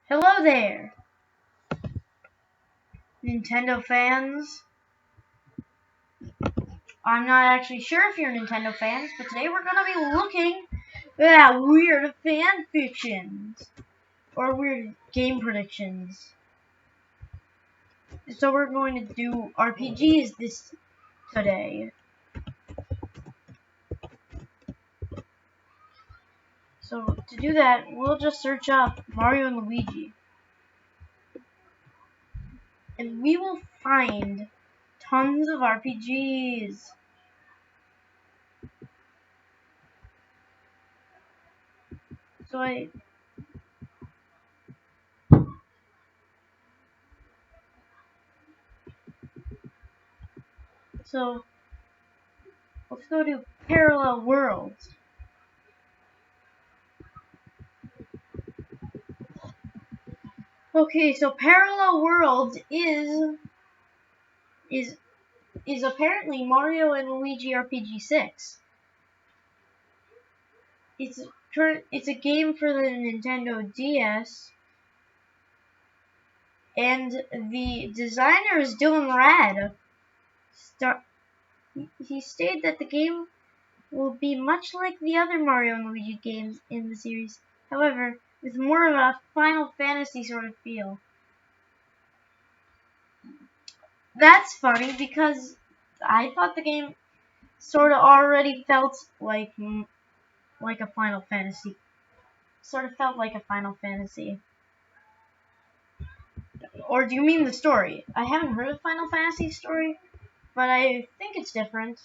Hello there, Nintendo fans. I'm not actually sure if you're Nintendo fans, but today we're going to be looking at weird fan fictions or weird game predictions. So we're going to do RPGs today. So to do that, we'll just search up Mario and Luigi. And we will find tons of RPGs. So let's go to Parallel Worlds. Okay, so Parallel Worlds is apparently Mario and Luigi RPG 6. It's a game for the Nintendo DS, and the designer is Dylan Rad. He stated that the game will be much like the other Mario and Luigi games in the series, however, with more of a Final Fantasy sort of feel. That's funny because I thought the game sort of already felt like a Final Fantasy. Sort of felt like a Final Fantasy. Or do you mean the story? I haven't heard of Final Fantasy story, but I think it's different.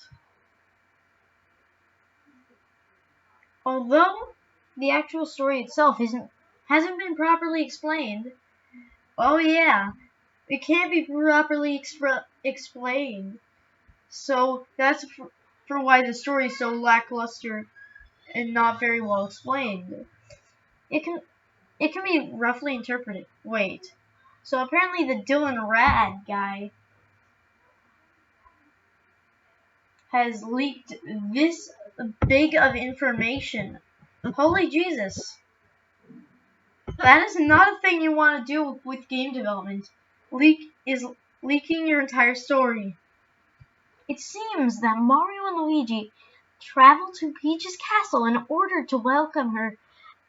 Although the actual story itself hasn't been properly explained. Oh yeah, it can't be properly explained. So that's for why the story is so lackluster and not very well explained. It can be roughly interpreted. Wait. So apparently the Dylan Rad guy has leaked this big of information. Holy Jesus. That is not a thing you want to do with game development. Leaking your entire story. It seems that Mario and Luigi travel to Peach's castle in order to welcome her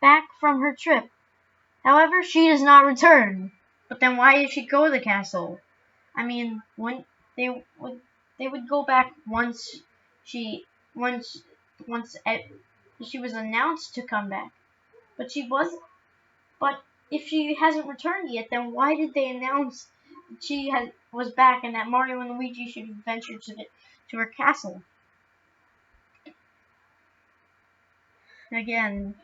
back from her trip. However, she does not return. But then why did she go to the castle? I mean, when they would go back once she was announced to come back. But if she hasn't returned yet, then why did they announce that she was back and that Mario and Luigi should venture to her castle? Again,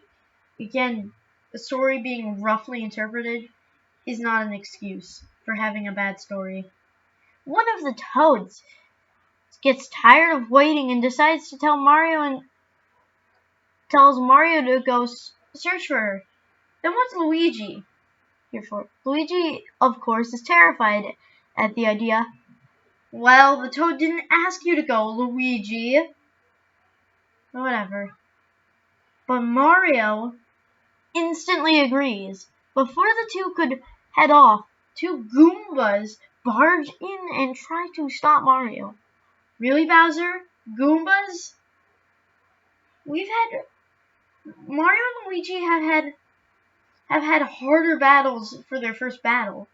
the story being roughly interpreted is not an excuse for having a bad story. One of the Toads gets tired of waiting and decides to tells Mario to go search for her. Then what's Luigi here for? Luigi, of course, is terrified at the idea. Well, the Toad didn't ask you to go, Luigi. Whatever. But Mario instantly agrees. Before the two could head off, two Goombas barge in and try to stop Mario. Really, Bowser? Goombas? Mario and Luigi have had harder battles for their first battle.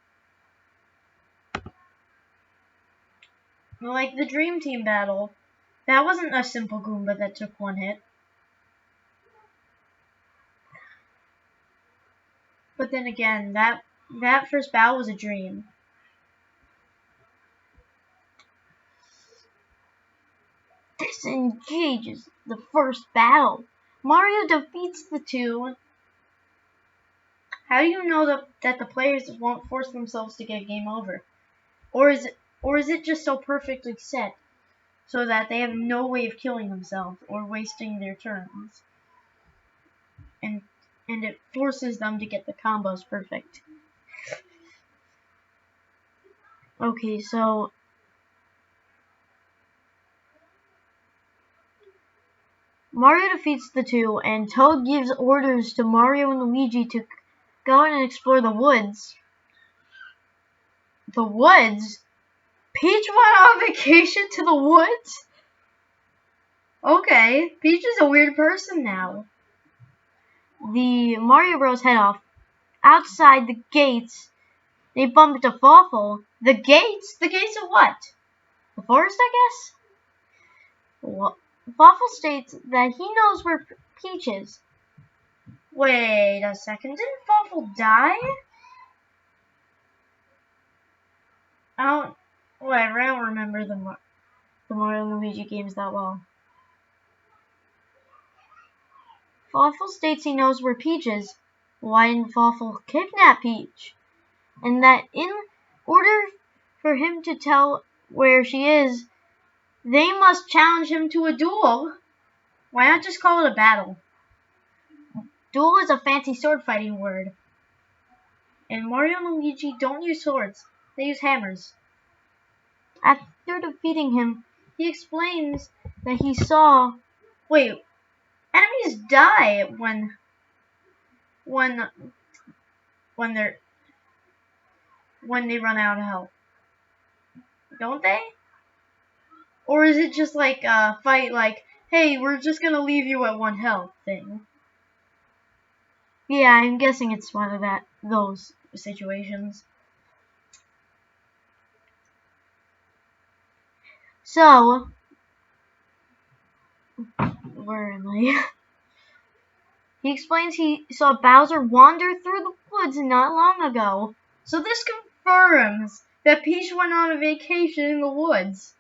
Like the Dream Team battle. That wasn't a simple Goomba that took one hit. But then again, that first battle was a dream. Disengages the first battle. Mario defeats the two. How do you know that the players won't force themselves to get game over? Or is it just so perfectly set so that they have no way of killing themselves or wasting their turns? And it forces them to get the combos perfect. Okay, so Mario defeats the two, and Toad gives orders to Mario and Luigi go and explore the woods. The woods? Peach went on vacation to the woods? Okay, Peach is a weird person now. The Mario Bros head off. Outside the gates, they bump into Fawful. The gates? The gates of what? The forest, I guess? Fawful states that he knows where Peach is. Wait a second, didn't Fawful die? I don't remember the Mario and Luigi games that well. Fawful states he knows where Peach is. Why didn't Fawful kidnap Peach? And that in order for him to tell where she is, they must challenge him to a duel. Why not just call it a battle? Duel is a fancy sword fighting word. And Mario and Luigi don't use swords. They use hammers. After defeating him, he explains that he saw... Wait, enemies die when they run out of health. Don't they? Or is it just like a fight like, hey, we're just gonna leave you at 1 health thing? Yeah, I'm guessing it's one of those situations. So, where am I? He explains he saw Bowser wander through the woods not long ago. So this confirms that Peach went on a vacation in the woods.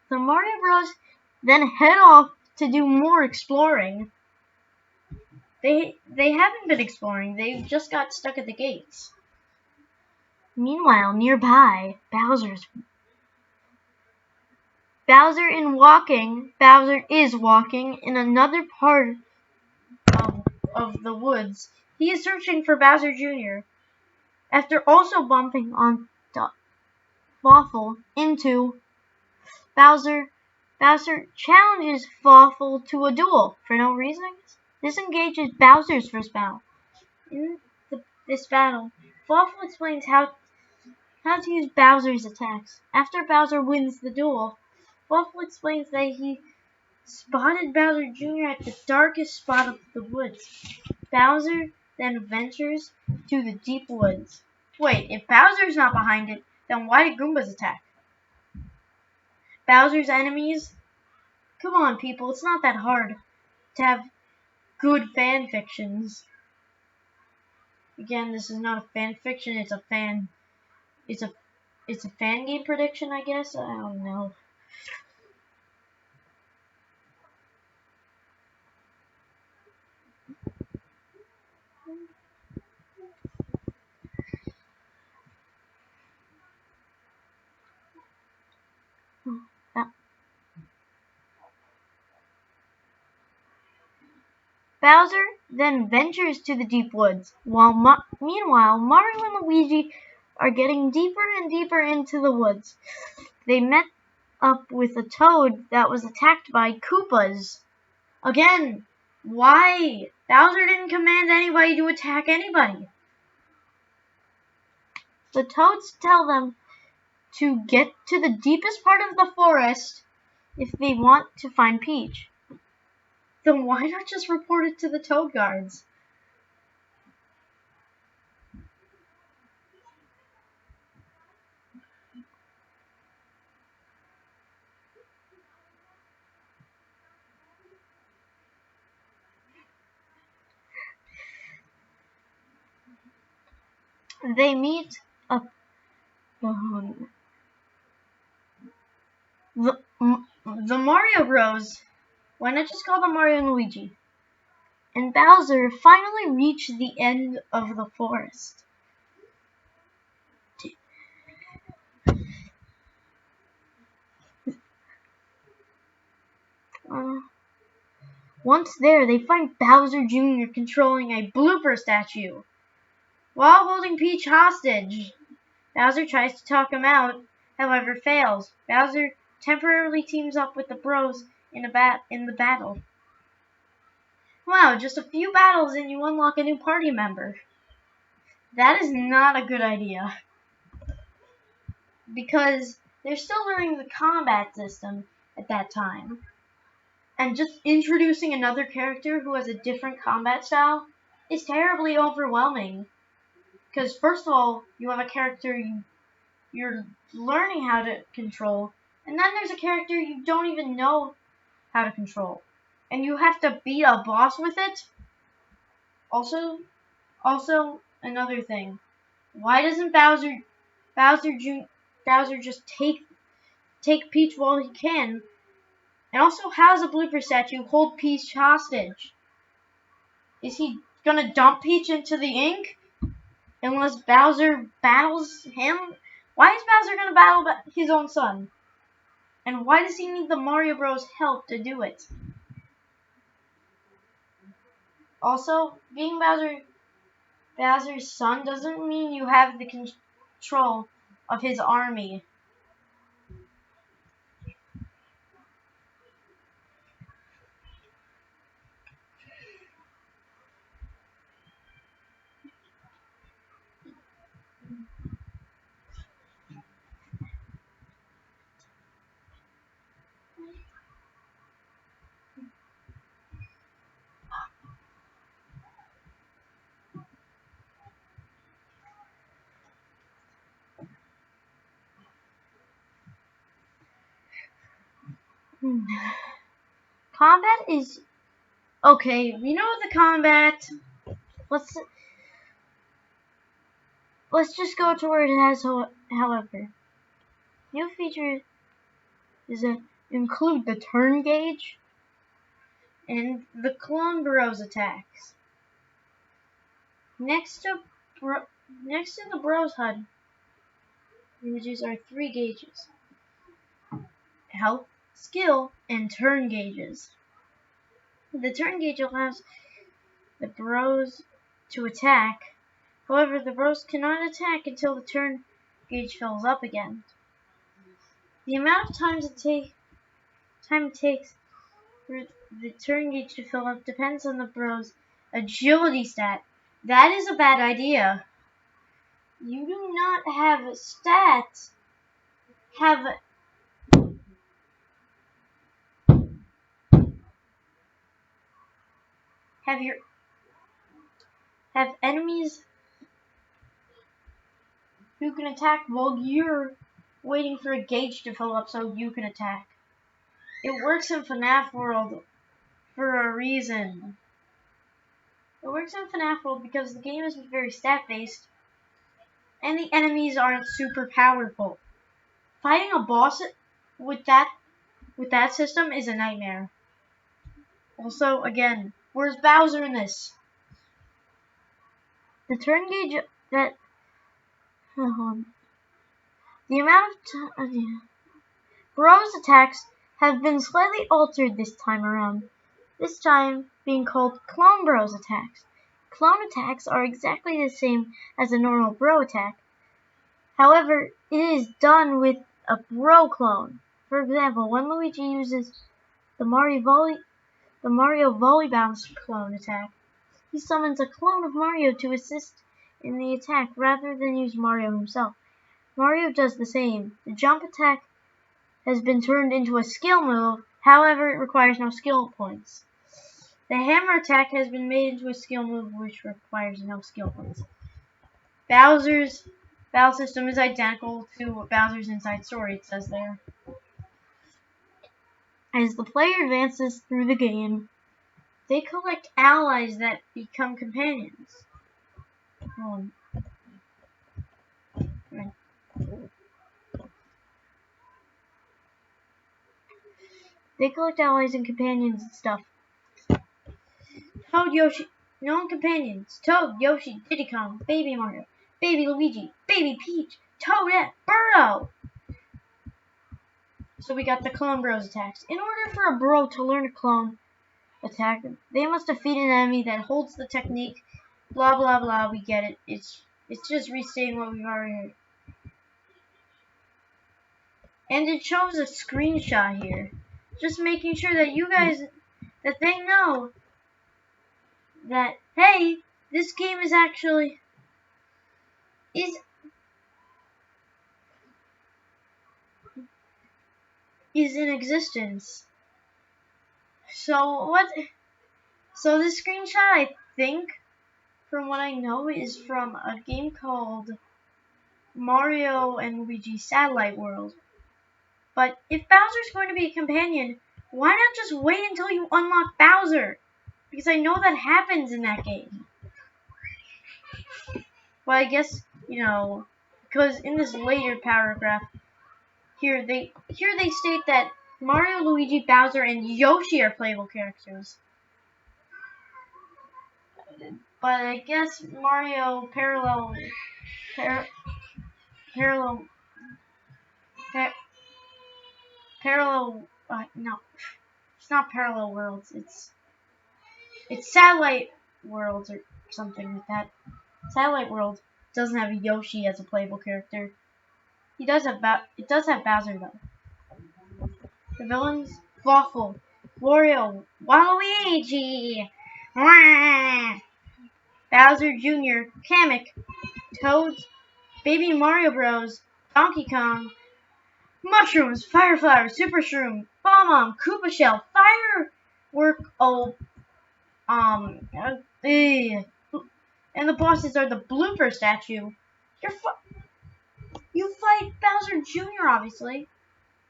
The Mario Bros. Then head off to do more exploring. They haven't been exploring, they just got stuck at the gates. Meanwhile, nearby, Bowser is walking in another part of the woods. He is searching for Bowser Jr. After also bumping on Fawful into Bowser challenges Fawful to a duel for no reason. This engages Bowser's first battle. In this battle, Fawful explains how to use Bowser's attacks. After Bowser wins the duel, Fawful explains that he spotted Bowser Jr. at the darkest spot of the woods. Bowser then ventures to the deep woods. Wait, if Bowser's not behind it, then why did Goombas attack? Bowser's enemies? Come on, people, it's not that hard to have good fan fictions. Again, this is not a fan fiction, it's a fan game prediction, I guess? I don't know. Bowser then ventures to the deep woods, while meanwhile Mario and Luigi are getting deeper and deeper into the woods. They met up with a toad that was attacked by Koopas. Again, why? Bowser didn't command anybody to attack anybody. The toads tell them to get to the deepest part of the forest if they want to find Peach. Then why not just report it to the Toad Guards? They meet up. The Mario Bros. Why not just call them Mario and Luigi? And Bowser finally reach the end of the forest. Once there, they find Bowser Jr. controlling a blooper statue while holding Peach hostage. Bowser tries to talk him out, however fails. Bowser temporarily teams up with the Bros in the battle. Wow, just a few battles and you unlock a new party member. That is not a good idea. Because they're still learning the combat system at that time. And just introducing another character who has a different combat style is terribly overwhelming. Because first of all, you have a character you're learning how to control, and then there's a character you don't even know how to control. And you have to beat a boss with it. Also another thing. Why doesn't Bowser just take Peach while he can? And also, how's a blooper statue hold Peach hostage? Is he gonna dump Peach into the ink unless Bowser battles him? Why is Bowser gonna battle his own son? And why does he need the Mario Bros. Help to do it? Also, being Bowser's son doesn't mean you have the control of his army. Combat is okay. We know the combat. Let's just go to where it has. However, new features include the turn gauge and the clone bros attacks. Next to the bros HUD images are 3 gauges: health, skill, and turn gauges. The turn gauge allows the bros to attack. However, the bros cannot attack until the turn gauge fills up again. The amount of time it takes for the turn gauge to fill up depends on the bros' agility stat. That is a bad idea. You do not have stats. Have enemies who can attack while you're waiting for a gauge to fill up so you can attack. It works in FNAF World for a reason. It works in FNAF World because the game is very stat-based and the enemies aren't super powerful. Fighting a boss with that system is a nightmare. Also, again, where's Bowser in this? The turn gauge that the amount of Bros attacks have been slightly altered this time around. This time being called Clone Bros attacks. Clone attacks are exactly the same as a normal Bro attack. However, it is done with a Bro clone. For example, when Luigi uses the Mario Volley Bounce clone attack, he summons a clone of Mario to assist in the attack rather than use Mario himself. Mario does the same. The jump attack has been turned into a skill move, however it requires no skill points. The hammer attack has been made into a skill move which requires no skill points. Bowser's battle system is identical to Bowser's Inside Story, it says there. As the player advances through the game, they collect allies that become companions. They collect allies and companions and stuff. Toad, Yoshi, known companions: Toad, Yoshi, Diddy Kong, Baby Mario, Baby Luigi, Baby Peach, Toadette, Birdo! So we got the Clone Bros attacks. In order for a Bro to learn a clone attack, they must defeat an enemy that holds the technique. Blah blah blah, we get it. It's just restating what we've already heard. And it shows a screenshot here. Just making sure that that they know that, hey, this game is actually is in existence. So what? So this screenshot, I think, from what I know, is from a game called Mario and Luigi Satellite World. But if Bowser's going to be a companion, why not just wait until you unlock Bowser? Because I know that happens in that game. Well, I guess, because in this later paragraph, here they state that Mario, Luigi, Bowser, and Yoshi are playable characters. But I guess Mario parallel, par, parallel, no, it's not parallel worlds. It's satellite worlds or something like that. Satellite World doesn't have Yoshi as a playable character. It does have Bowser though. The villains: Waffle, Wario, Waluigi, Bowser Jr., Kamek, Toads, Baby Mario Bros, Donkey Kong, Mushrooms, Fire Flower, Super Shroom, Bomb, Koopa Shell, Firework, and the bosses are the blooper statue. You fight Bowser Jr. obviously,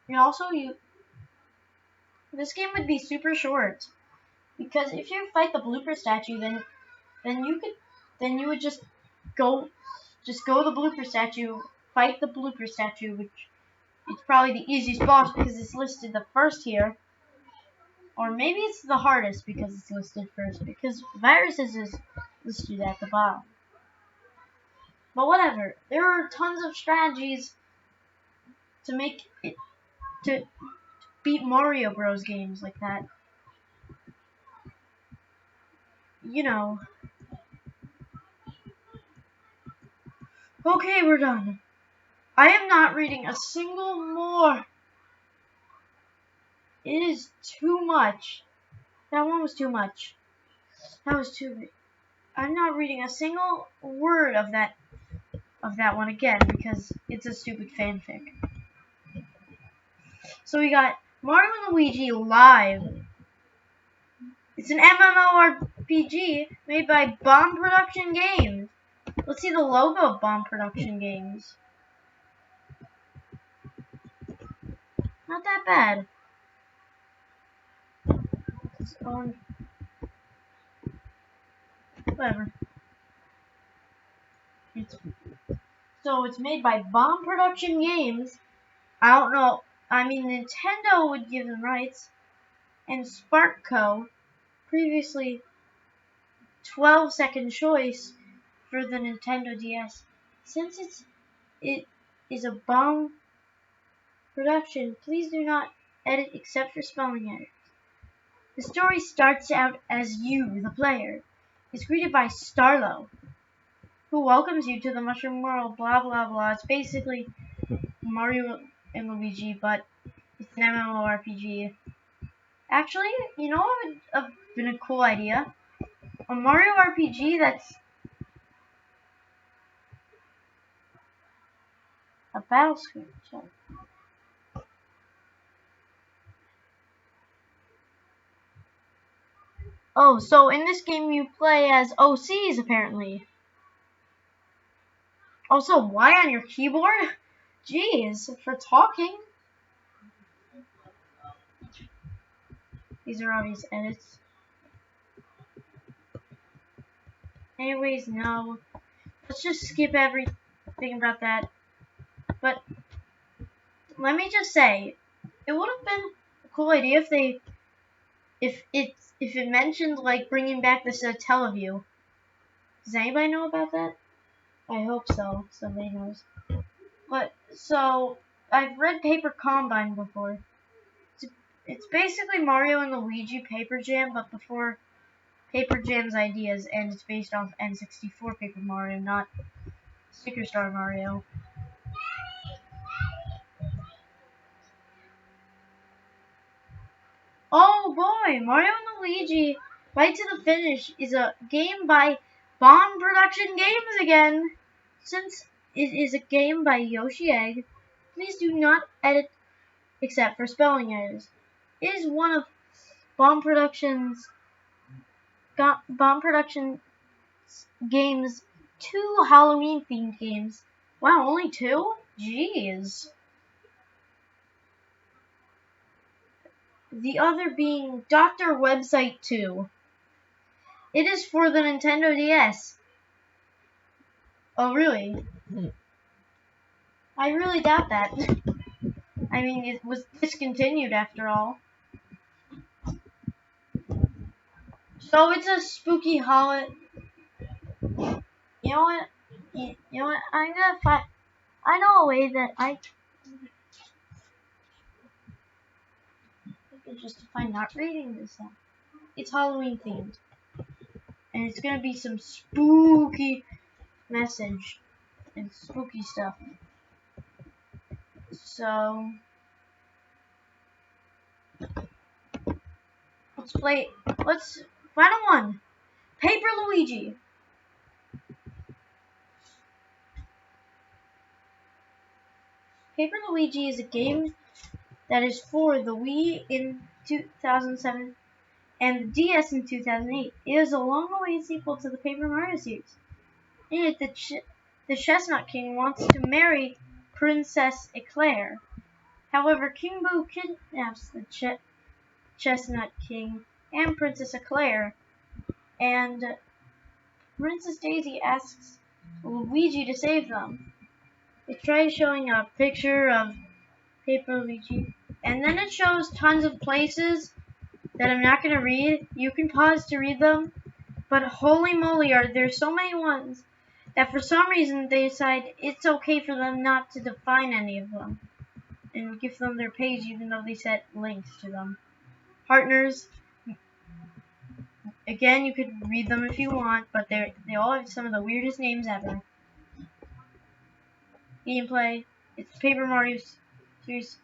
and also this game would be super short because if you fight the blooper statue, then you would just go the blooper statue, fight the blooper statue, which is probably the easiest boss because it's listed the first here. Or maybe it's the hardest because it's listed first, because viruses is listed at the bottom. But whatever, there are tons of strategies to make it to beat Mario Bros games like that. Okay, we're done. I am not reading a single more. It is too much. That one was too much. That was too big. I'm not reading a single word of that one again because it's a stupid fanfic. So we got Mario and Luigi Live. It's an MMORPG made by Bomb Production Games. Let's see the logo of Bomb Production Games. Not that bad. Whatever. It's made by Bomb Production Games. I don't know. I mean, Nintendo would give them rights. And Spark Co. Previously 12-second choice for the Nintendo DS. Since it is a Bomb production, please do not edit except for spelling errors. The story starts out as you, the player, is greeted by Starlo, who welcomes you to the Mushroom World, blah blah blah. It's basically Mario and Luigi, but it's an MMORPG. Actually, you know what would have been a cool idea? A Mario RPG that's a battle screen. Oh, so in this game you play as OCs apparently. Also, why on your keyboard? Jeez, for talking. These are obvious edits. Anyways, no. Let's just skip everything about that. But let me just say, it would have been a cool idea if it mentioned like bringing back this Teleview. Does anybody know about that? I hope so. Somebody knows. But so I've read Paper Combine before. It's basically Mario and Luigi Paper Jam, but before Paper Jam's ideas, and it's based off N64 Paper Mario, not Superstar Mario. Oh boy, Mario and Luigi Right to the Finish is a game by Bomb Production Games again. Since It is a game by Yoshi Egg. Please do not edit except for spelling errors. It is one of Bomb Productions games, 2 Halloween themed games. Wow, only 2? Jeez. The other being Dr. Website 2. It is for the Nintendo DS. Oh, really? I really doubt that. I mean, it was discontinued after all. So it's a spooky holiday. You know what? You know what? I'm gonna find. I know a way that I can justify not reading this now. It's Halloween themed, and it's gonna be some spooky message and spooky stuff. So let's play. Let's final one. Paper Luigi. Paper Luigi is a game that is for the Wii in 2007 and the DS in 2008. It is a long-awaited sequel to the Paper Mario series. In it, the Chestnut King wants to marry Princess Eclair. However, King Boo kidnaps the Chestnut King and Princess Eclair, and Princess Daisy asks Luigi to save them. It tries showing a picture of Paper Luigi, and then it shows tons of places that I'm not going to read. You can pause to read them, but holy moly, are there so many ones that for some reason they decide it's okay for them not to define any of them and give them their page even though they set links to them. Partners, again, you could read them if you want, but they all have some of the weirdest names ever. Gameplay, it's Paper Mario series.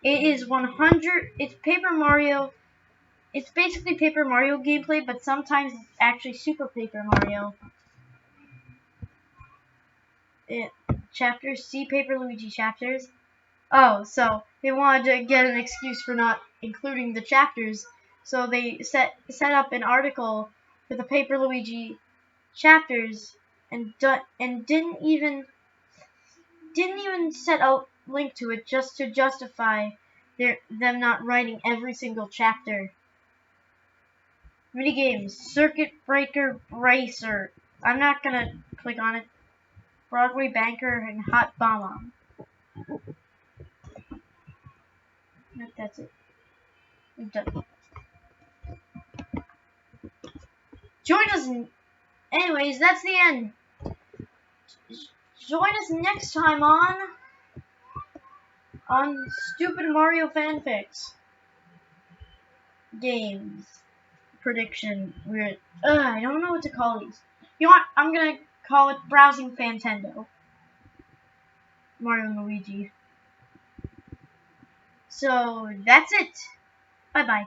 It is 100, it's Paper Mario. It's basically Paper Mario gameplay, but sometimes it's actually Super Paper Mario. Chapters, see Paper Luigi chapters. Oh, so they wanted to get an excuse for not including the chapters, so they set up an article for the Paper Luigi chapters and didn't even set a link to it just to justify them not writing every single chapter. Minigames, Circuit Breaker Racer. I'm not gonna click on it. Broadway Banker and Hot Bomb. That's it. I'm done. Join us. Anyways, that's the end. Join us next time on Stupid Mario Fanfics. Games. Prediction. Weird. I don't know what to call these. You know what? I'm gonna call it Browsing Fantendo. Mario and Luigi. So, that's it. Bye-bye.